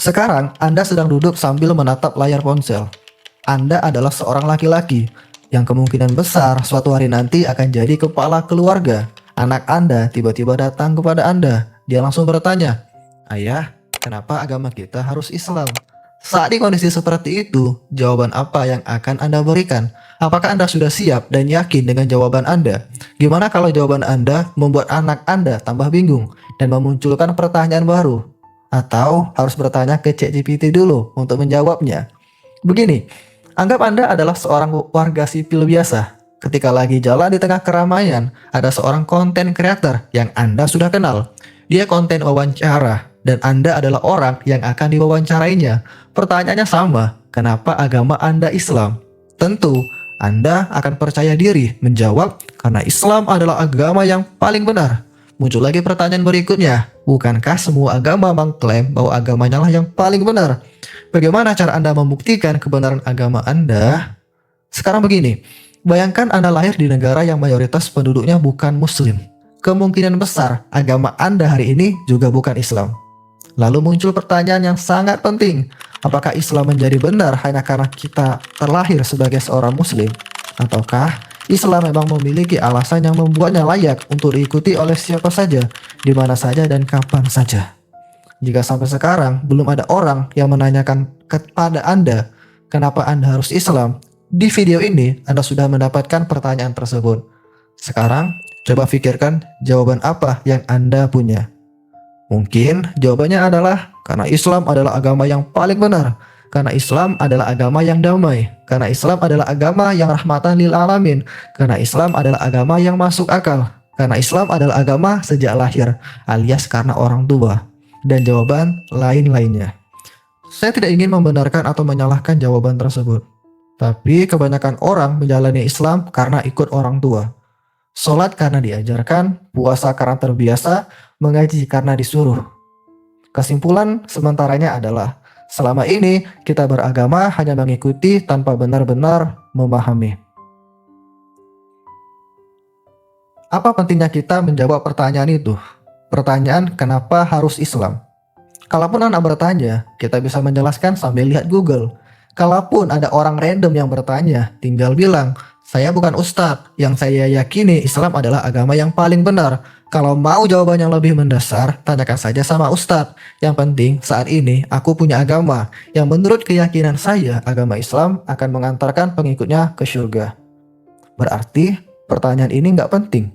Sekarang Anda sedang duduk sambil menatap layar ponsel. Anda adalah seorang laki-laki yang kemungkinan besar suatu hari nanti akan jadi kepala keluarga. Anak Anda tiba-tiba datang kepada Anda. Dia langsung bertanya, "Ayah, kenapa agama kita harus Islam?" Saat di kondisi seperti itu, jawaban apa yang akan Anda berikan? Apakah Anda sudah siap dan yakin dengan jawaban Anda? Gimana kalau jawaban Anda membuat anak Anda tambah bingung dan memunculkan pertanyaan baru? Atau harus bertanya ke ChatGPT dulu untuk menjawabnya? Begini, anggap Anda adalah seorang warga sipil biasa. Ketika lagi jalan di tengah keramaian, ada seorang konten creator yang Anda sudah kenal. Dia konten wawancara, dan Anda adalah orang yang akan diwawancarainya. Pertanyaannya sama, kenapa agama Anda Islam? Tentu, Anda akan percaya diri menjawab karena Islam adalah agama yang paling benar. Muncul lagi pertanyaan berikutnya, bukankah semua agama mengklaim bahwa agamanya lah yang paling benar? Bagaimana cara Anda membuktikan kebenaran agama Anda? Sekarang begini, bayangkan Anda lahir di negara yang mayoritas penduduknya bukan Muslim. Kemungkinan besar agama Anda hari ini juga bukan Islam. Lalu muncul pertanyaan yang sangat penting. Apakah Islam menjadi benar hanya karena kita terlahir sebagai seorang Muslim? Ataukah Islam memang memiliki alasan yang membuatnya layak untuk diikuti oleh siapa saja, di mana saja dan kapan saja? Jika sampai sekarang belum ada orang yang menanyakan kepada Anda kenapa Anda harus Islam, di video ini Anda sudah mendapatkan pertanyaan tersebut. Sekarang, coba pikirkan jawaban apa yang Anda punya. Mungkin jawabannya adalah karena Islam adalah agama yang paling benar, karena Islam adalah agama yang damai, karena Islam adalah agama yang rahmatan lil alamin, karena Islam adalah agama yang masuk akal, karena Islam adalah agama sejak lahir, alias karena orang tua, dan jawaban lain-lainnya. Saya tidak ingin membenarkan atau menyalahkan jawaban tersebut, tapi kebanyakan orang menjalani Islam karena ikut orang tua. Sholat karena diajarkan, puasa karena terbiasa, mengaji karena disuruh. Kesimpulan sementaranya adalah, selama ini kita beragama hanya mengikuti tanpa benar-benar memahami. Apa pentingnya kita menjawab pertanyaan itu? Pertanyaan kenapa harus Islam? Kalaupun Anda bertanya, kita bisa menjelaskan sambil lihat Google. Kalaupun ada orang random yang bertanya, tinggal bilang, "Saya bukan ustadz, yang saya yakini Islam adalah agama yang paling benar." Kalau mau jawaban yang lebih mendasar, tanyakan saja sama ustadz. Yang penting saat ini aku punya agama yang menurut keyakinan saya agama Islam akan mengantarkan pengikutnya ke surga. Berarti pertanyaan ini nggak penting?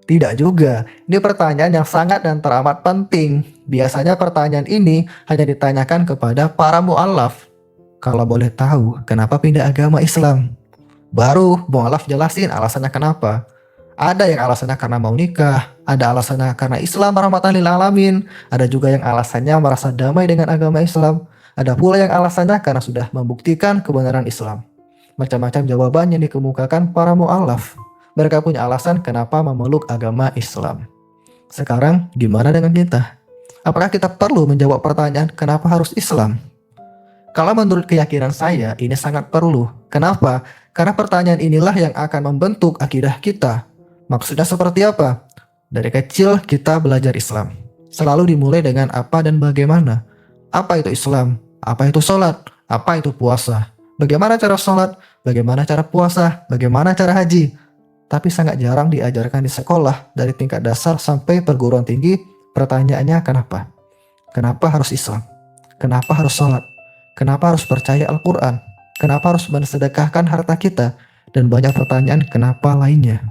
Tidak juga, ini pertanyaan yang sangat dan teramat penting. Biasanya pertanyaan ini hanya ditanyakan kepada para mu'alaf. Kalau boleh tahu, kenapa pindah agama Islam? Baru mu'alaf jelasin alasannya kenapa. Ada yang alasannya karena mau nikah, ada alasannya karena Islam rahmatan lil alamin, ada juga yang alasannya merasa damai dengan agama Islam, ada pula yang alasannya karena sudah membuktikan kebenaran Islam. Macam-macam jawaban yang dikemukakan para mu'alaf. Mereka punya alasan kenapa memeluk agama Islam. Sekarang gimana dengan kita? Apakah kita perlu menjawab pertanyaan kenapa harus Islam? Kalau menurut keyakinan saya, ini sangat perlu. Kenapa? Karena pertanyaan inilah yang akan membentuk akidah kita. Maksudnya seperti apa? Dari kecil kita belajar Islam. Selalu dimulai dengan apa dan bagaimana. Apa itu Islam? Apa itu sholat? Apa itu puasa? Bagaimana cara sholat? Bagaimana cara puasa? Bagaimana cara haji? Tapi sangat jarang diajarkan di sekolah dari tingkat dasar sampai perguruan tinggi. Pertanyaannya kenapa? Kenapa harus Islam? Kenapa harus sholat? Kenapa harus percaya Al-Quran? Kenapa harus mensedekahkan harta kita? Dan banyak pertanyaan kenapa lainnya.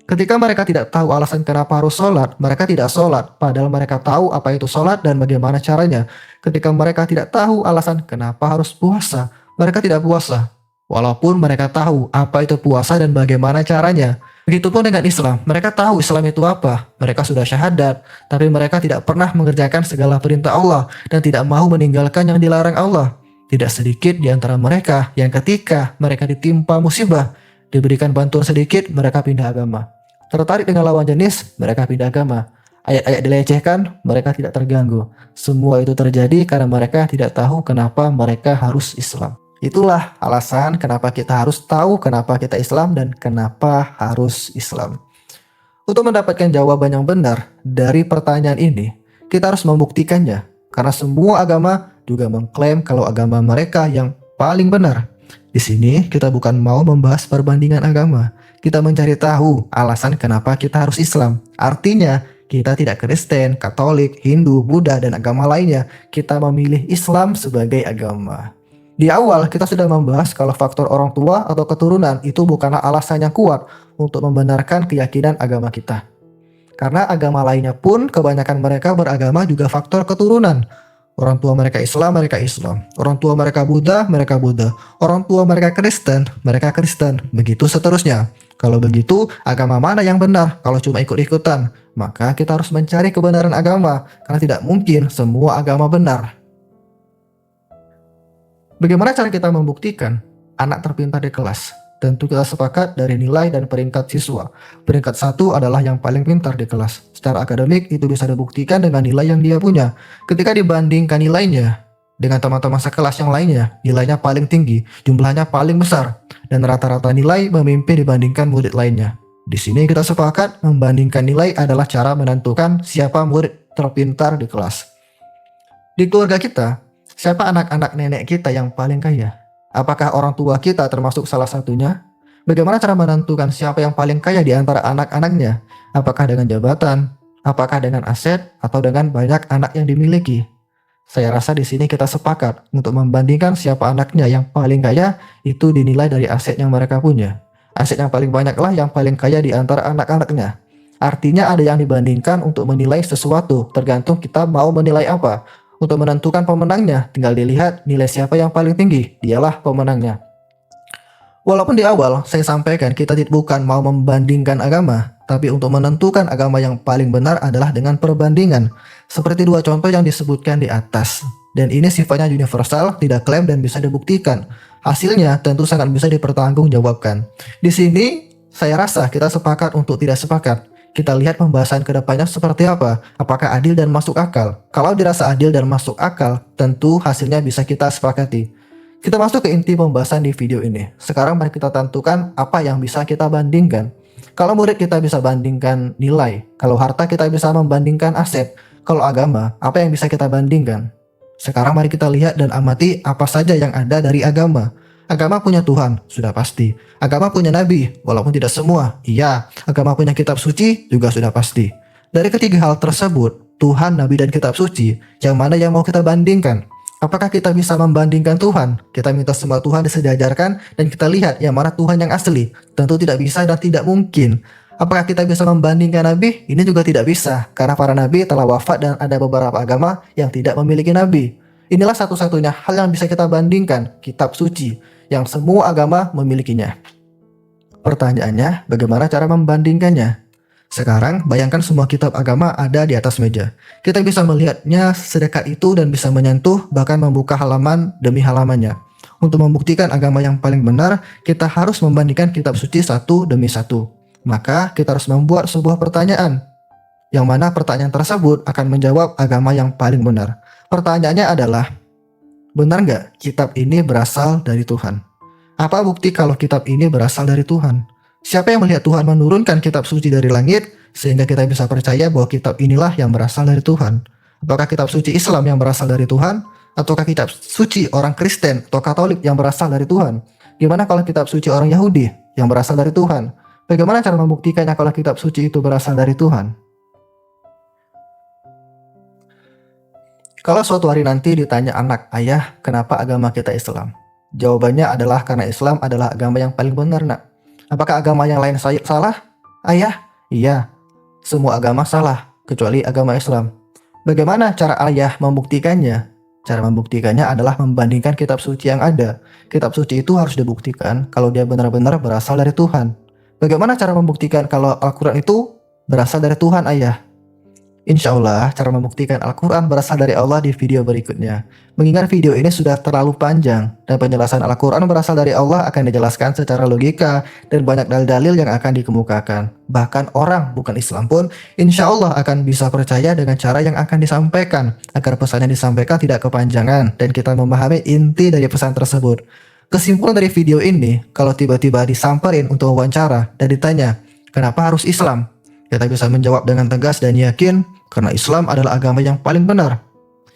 Ketika mereka tidak tahu alasan kenapa harus sholat, mereka tidak sholat. Padahal mereka tahu apa itu sholat dan bagaimana caranya. Ketika mereka tidak tahu alasan kenapa harus puasa, mereka tidak puasa. Walaupun mereka tahu apa itu puasa dan bagaimana caranya. Begitupun dengan Islam, mereka tahu Islam itu apa. Mereka sudah syahadat, tapi mereka tidak pernah mengerjakan segala perintah Allah dan tidak mau meninggalkan yang dilarang Allah. Tidak sedikit di antara mereka yang ketika mereka ditimpa musibah, diberikan bantuan sedikit, mereka pindah agama. Tertarik dengan lawan jenis, mereka pindah agama. Ayat-ayat dilecehkan, mereka tidak terganggu. Semua itu terjadi karena mereka tidak tahu kenapa mereka harus Islam. Itulah alasan kenapa kita harus tahu kenapa kita Islam dan kenapa harus Islam. Untuk mendapatkan jawaban yang benar dari pertanyaan ini, kita harus membuktikannya. Karena semua agama juga mengklaim kalau agama mereka yang paling benar. Di sini kita bukan mau membahas perbandingan agama. Kita mencari tahu alasan kenapa kita harus Islam. Artinya, kita tidak Kristen, Katolik, Hindu, Buddha, dan agama lainnya. Kita memilih Islam sebagai agama. Di awal kita sudah membahas kalau faktor orang tua atau keturunan itu bukanlah alasan yang kuat untuk membenarkan keyakinan agama kita. Karena agama lainnya pun kebanyakan mereka beragama juga faktor keturunan. Orang tua mereka Islam, mereka Islam. Orang tua mereka Buddha, mereka Buddha. Orang tua mereka Kristen, mereka Kristen. Begitu seterusnya. Kalau begitu, agama mana yang benar kalau cuma ikut-ikutan? Maka kita harus mencari kebenaran agama, karena tidak mungkin semua agama benar. Bagaimana cara kita membuktikan anak terpintar di kelas? Tentu kita sepakat dari nilai dan peringkat siswa. Peringkat 1 adalah yang paling pintar di kelas. Secara akademik itu bisa dibuktikan dengan nilai yang dia punya. Ketika dibandingkan nilainya dengan teman-teman sekelas yang lainnya, nilainya paling tinggi, jumlahnya paling besar, dan rata-rata nilai memimpin dibandingkan murid lainnya. Di sini kita sepakat membandingkan nilai adalah cara menentukan siapa murid terpintar di kelas. Di keluarga kita, siapa anak-anak nenek kita yang paling kaya? Apakah orang tua kita termasuk salah satunya? Bagaimana cara menentukan siapa yang paling kaya di antara anak-anaknya? Apakah dengan jabatan? Apakah dengan aset? Atau dengan banyak anak yang dimiliki? Saya rasa di sini kita sepakat untuk membandingkan siapa anaknya yang paling kaya itu dinilai dari aset yang mereka punya. Aset yang paling banyaklah yang paling kaya di antara anak-anaknya. Artinya ada yang dibandingkan untuk menilai sesuatu, tergantung kita mau menilai apa. Untuk menentukan pemenangnya, tinggal dilihat nilai siapa yang paling tinggi, dialah pemenangnya. Walaupun di awal saya sampaikan kita bukan mau membandingkan agama, tapi untuk menentukan agama yang paling benar adalah dengan perbandingan. Seperti dua contoh yang disebutkan di atas. Dan ini sifatnya universal, tidak klaim dan bisa dibuktikan. Hasilnya tentu sangat bisa dipertanggungjawabkan. Di sini saya rasa kita sepakat untuk tidak sepakat. Kita lihat pembahasan kedepannya seperti apa. Apakah adil dan masuk akal? Kalau dirasa adil dan masuk akal, tentu hasilnya bisa kita sepakati. Kita masuk ke inti pembahasan di video ini. Sekarang mari kita tentukan apa yang bisa kita bandingkan. Kalau murid kita bisa bandingkan nilai. Kalau harta kita bisa membandingkan aset. Kalau agama, apa yang bisa kita bandingkan? Sekarang mari kita lihat dan amati apa saja yang ada dari agama. Agama punya Tuhan, sudah pasti. Agama punya Nabi, walaupun tidak semua. Iya, agama punya kitab suci, juga sudah pasti. Dari ketiga hal tersebut, Tuhan, Nabi, dan kitab suci, yang mana yang mau kita bandingkan? Apakah kita bisa membandingkan Tuhan? Kita minta semua Tuhan disejajarkan, dan kita lihat yang mana Tuhan yang asli. Tentu tidak bisa dan tidak mungkin. Apakah kita bisa membandingkan Nabi? Ini juga tidak bisa, karena para Nabi telah wafat dan ada beberapa agama yang tidak memiliki Nabi. Inilah satu-satunya hal yang bisa kita bandingkan, kitab suci, yang semua agama memilikinya. Pertanyaannya, bagaimana cara membandingkannya? Sekarang, bayangkan semua kitab agama ada di atas meja. Kita bisa melihatnya sedekat itu dan bisa menyentuh, bahkan membuka halaman demi halamannya. Untuk membuktikan agama yang paling benar, kita harus membandingkan kitab suci satu demi satu. Maka, kita harus membuat sebuah pertanyaan, yang mana pertanyaan tersebut akan menjawab agama yang paling benar. Pertanyaannya adalah, benar nggak kitab ini berasal dari Tuhan? Apa bukti kalau kitab ini berasal dari Tuhan? Siapa yang melihat Tuhan menurunkan kitab suci dari langit sehingga kita bisa percaya bahwa kitab inilah yang berasal dari Tuhan? Apakah kitab suci Islam yang berasal dari Tuhan? Ataukah kitab suci orang Kristen atau Katolik yang berasal dari Tuhan? Gimana kalau kitab suci orang Yahudi yang berasal dari Tuhan? Bagaimana cara membuktikannya kalau kitab suci itu berasal dari Tuhan? Kalau suatu hari nanti ditanya anak, ayah, kenapa agama kita Islam? Jawabannya adalah karena Islam adalah agama yang paling benar, nak. Apakah agama yang lain salah? Ayah, iya. Semua agama salah, kecuali agama Islam. Bagaimana cara ayah membuktikannya? Cara membuktikannya adalah membandingkan kitab suci yang ada. Kitab suci itu harus dibuktikan kalau dia benar-benar berasal dari Tuhan. Bagaimana cara membuktikan kalau Al-Quran itu berasal dari Tuhan, ayah? Insya Allah, cara membuktikan Al-Quran berasal dari Allah di video berikutnya. Mengingat video ini sudah terlalu panjang, dan penjelasan Al-Quran berasal dari Allah akan dijelaskan secara logika, dan banyak dalil-dalil yang akan dikemukakan. Bahkan orang bukan Islam pun, insya Allah akan bisa percaya dengan cara yang akan disampaikan, agar pesan yang disampaikan tidak kepanjangan, dan kita memahami inti dari pesan tersebut. Kesimpulan dari video ini, kalau tiba-tiba disamperin untuk wawancara, dan ditanya, kenapa harus Islam? Kita bisa menjawab dengan tegas dan yakin, karena Islam adalah agama yang paling benar.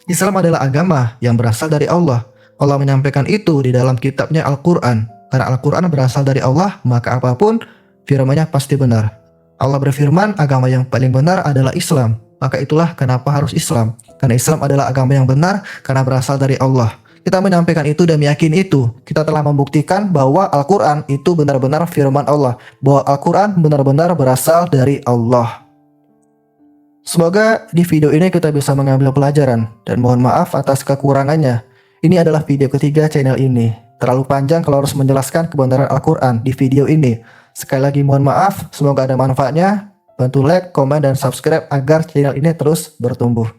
Islam adalah agama yang berasal dari Allah. Allah menyampaikan itu di dalam kitabnya Al-Quran. Karena Al-Quran berasal dari Allah, maka apapun firman-Nya pasti benar. Allah berfirman, agama yang paling benar adalah Islam. Maka itulah kenapa harus Islam. Karena Islam adalah agama yang benar karena berasal dari Allah. Kita menyampaikan itu dan meyakini itu. Kita telah membuktikan bahwa Al-Quran itu benar-benar firman Allah. Bahwa Al-Quran benar-benar berasal dari Allah. Semoga di video ini kita bisa mengambil pelajaran dan mohon maaf atas kekurangannya. Ini adalah video ketiga channel ini. Terlalu panjang kalau harus menjelaskan kebenaran Al-Quran di video ini. Sekali lagi mohon maaf, semoga ada manfaatnya. Bantu like, komen, dan subscribe agar channel ini terus bertumbuh.